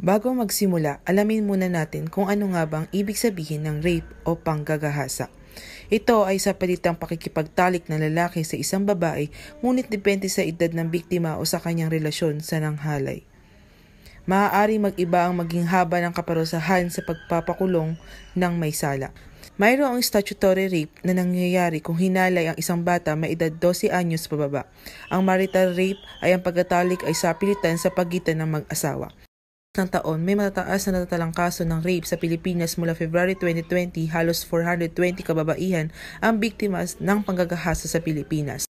Bago magsimula, alamin muna natin kung ano nga bang ibig sabihin ng rape o panggagahasa. Ito ay sa palitang pakikipagtalik ng lalaki sa isang babae, ngunit depende sa edad ng biktima o sa kanyang relasyon sa nanghalay. Maaari mag-iba ang maging haba ng kaparusahan sa pagpapakulong ng may sala. Mayroong statutory rape na nangyayari kung hinalay ang isang bata may edad 12 anyos pababa. Ang marital rape ay ang pagtatalik ay sapilitan sa pagitan ng mag-asawa. Ng taon, may matataas na natatalang kaso ng rape sa Pilipinas mula February 2020, halos 420 kababaihan ang biktima ng panggagahasa sa Pilipinas.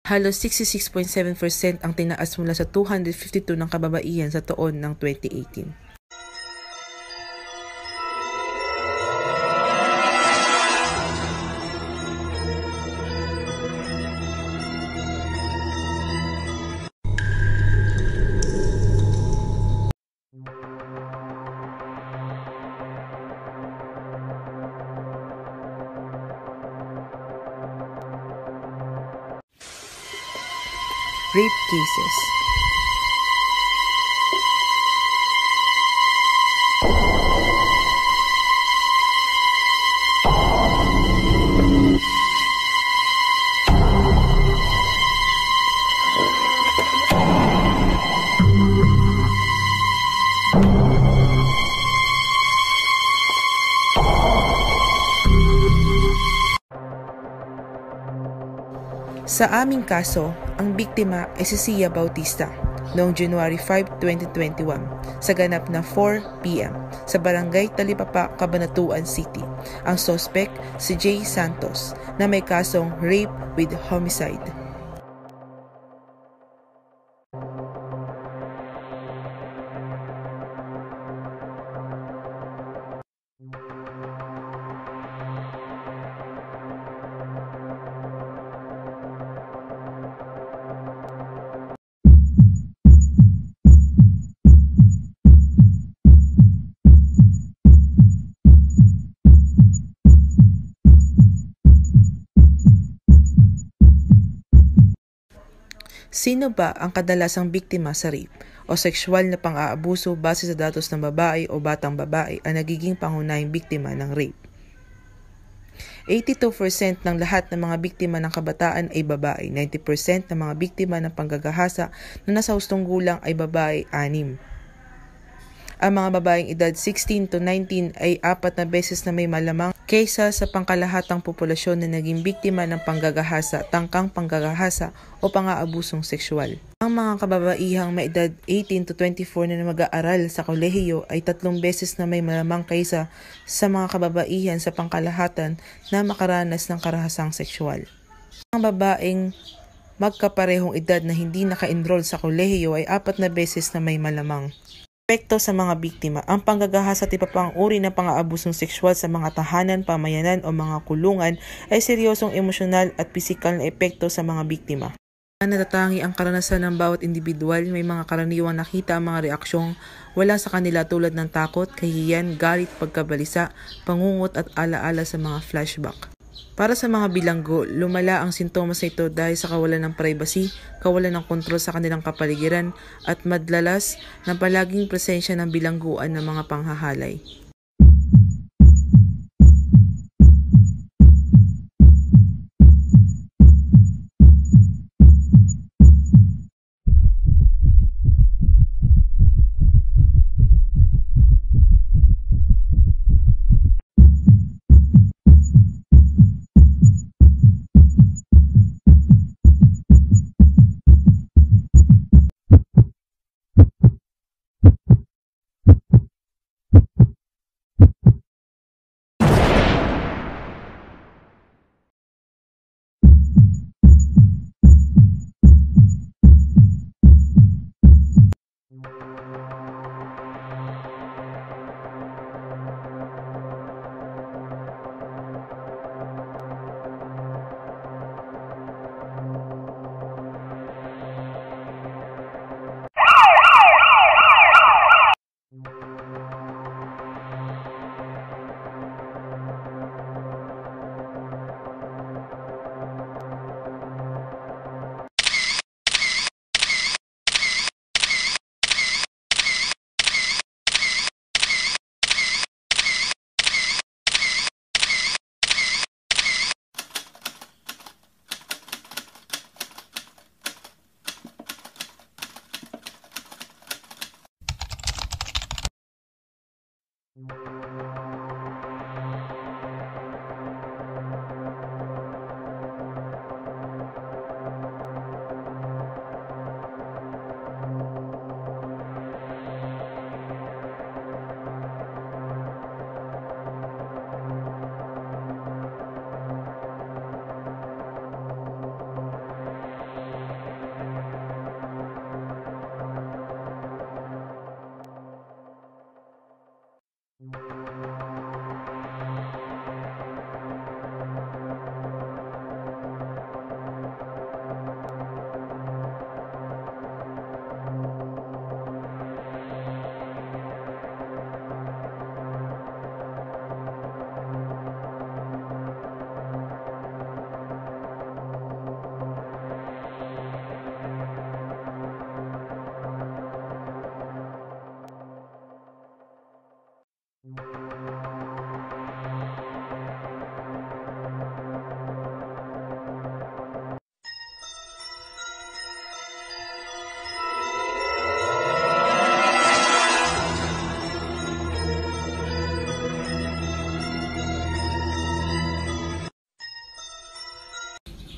Halos 66.7% ang tinaas mula sa 252 ng kababaihan sa taon ng 2018. Rape cases. Sa aming kaso, ang biktima ay si Sia Bautista noong January 5, 2021 sa ganap na 4 p.m. sa Barangay Talipapa, Cabanatuan City. Ang suspect si Jay Santos na may kasong rape with homicide. Sino ba ang kadalasang biktima sa rape o sexual na pang-aabuso base sa datos ng babae o batang babae ang nagiging pangunahing biktima ng rape? 82% ng lahat ng mga biktima ng kabataan ay babae, 90% ng mga biktima ng panggagahasa na nasa hustong gulang ay babae, 6. Ang mga babaeng edad 16 to 19 ay 4 na beses na may malamang kaysa sa pangkalahatang populasyon na naging biktima ng panggagahasa, tangkang panggagahasa o pang-aabusong sexual. Ang mga kababaihang may edad 18 to 24 na mag-aaral sa kolehiyo ay 3 beses na may malamang kaysa sa mga kababaihan sa pangkalahatan na makaranas ng karahasang sexual. Ang babaeng magkaparehong edad na hindi naka-enroll sa kolehiyo ay 4 na beses na may malamang. Epekto sa mga biktima. Ang panggagahasa at iba pang uri ng pang-aabusong sexual sa mga tahanan, pamayanan o mga kulungan ay seryosong emosyonal at pisikal na epekto sa mga biktima. Natatangi ang karanasan ng bawat individual, may mga karaniwang nakita ang mga reaksyong wala sa kanila tulad ng takot, kahihiyan, galit, pagkabalisa, pangungot at alaala sa mga flashback. Para sa mga bilanggo, lumala ang sintomas na ito dahil sa kawalan ng privacy, kawalan ng kontrol sa kanilang kapaligiran, at madlalas ng palaging presensya ng bilangguan ng mga panghahalay.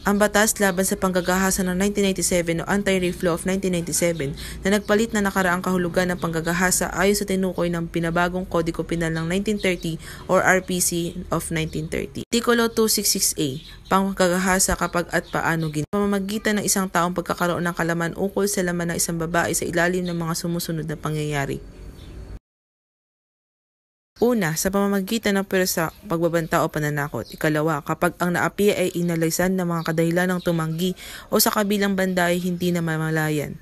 Ang batas laban sa panggagahasa ng 1997 o Anti-Rape Law of 1997 na nagpalit na nakaraang kahulugan ng panggagahasa ayon sa tinukoy ng pinabagong Kodiko Penal ng 1930 or RPC of 1930. Artikulo 266A, panggagahasa kapag at paano ginawa. Pamamagitan ng isang taong pagkakaroon ng kalaman ukol sa laman ng isang babae sa ilalim ng mga sumusunod na pangyayari. Una, sa pamamagitan ng pwersa, pagbabanta o pananakot. Ikalawa, kapag ang naapi ay inalisan ng mga kadahilan ng tumanggi o sa kabilang banda ay hindi na mamalayan.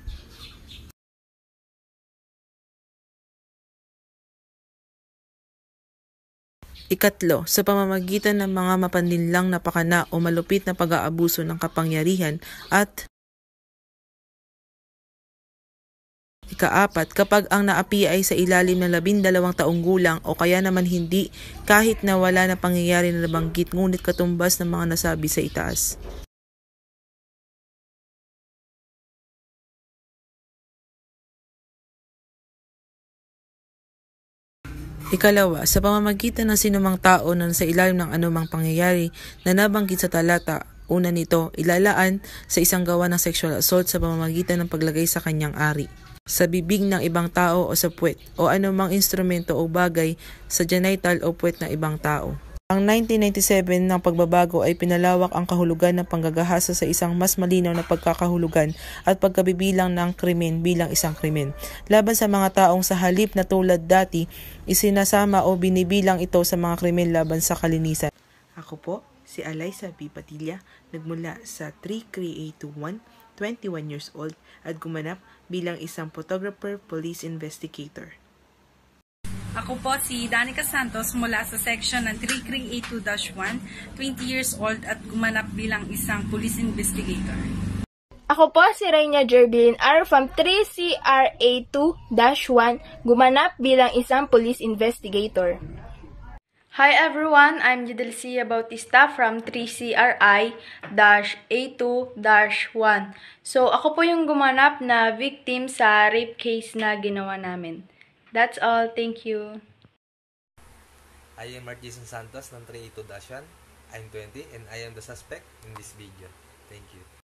Ikatlo, sa pamamagitan ng mga mapanlinlang na pakana o malupit na pag-aabuso ng kapangyarihan at Ikaapat, kapag ang naapi ay sa ilalim ng 12 taong gulang o kaya naman hindi, kahit na wala na pangyayari na nabanggit ngunit katumbas ng mga nasabi sa itaas. Ikalawa, sa pamamagitan ng sinumang tao na nasa ilalim ng anumang pangyayari na nabanggit sa talata, una nito, ilalaan sa isang gawa ng sexual assault sa pamamagitan ng paglagay sa kanyang ari, sa bibig ng ibang tao o sa puwet, o anumang instrumento o bagay sa genital o puwet ng ibang tao. Ang 1997 ng pagbabago ay pinalawak ang kahulugan ng panggagahasa sa isang mas malinaw na pagkakahulugan at pagkabibilang ng krimen bilang isang krimen laban sa mga taong sa halip na tulad dati, isinasama o binibilang ito sa mga krimen laban sa kalinisan. Ako po, si Alaysa B. Padilla, nagmula sa 33821, 21 years old at gumanap bilang isang photographer police investigator. Ako po si Danica Santos mula sa section ng 3382-1, 20 years old at gumanap bilang isang police investigator. Ako po si Reyna Jerbilin R. from 3CRA2-1, gumanap bilang isang police investigator. Hi everyone, I'm Judelcia Bautista from 3CRI-A2-1. So ako po yung gumanap na victim sa rape case na ginawa namin. That's all, thank you. I am Martison Santos ng 382-1. I'm 20 and I am the suspect in this video. Thank you.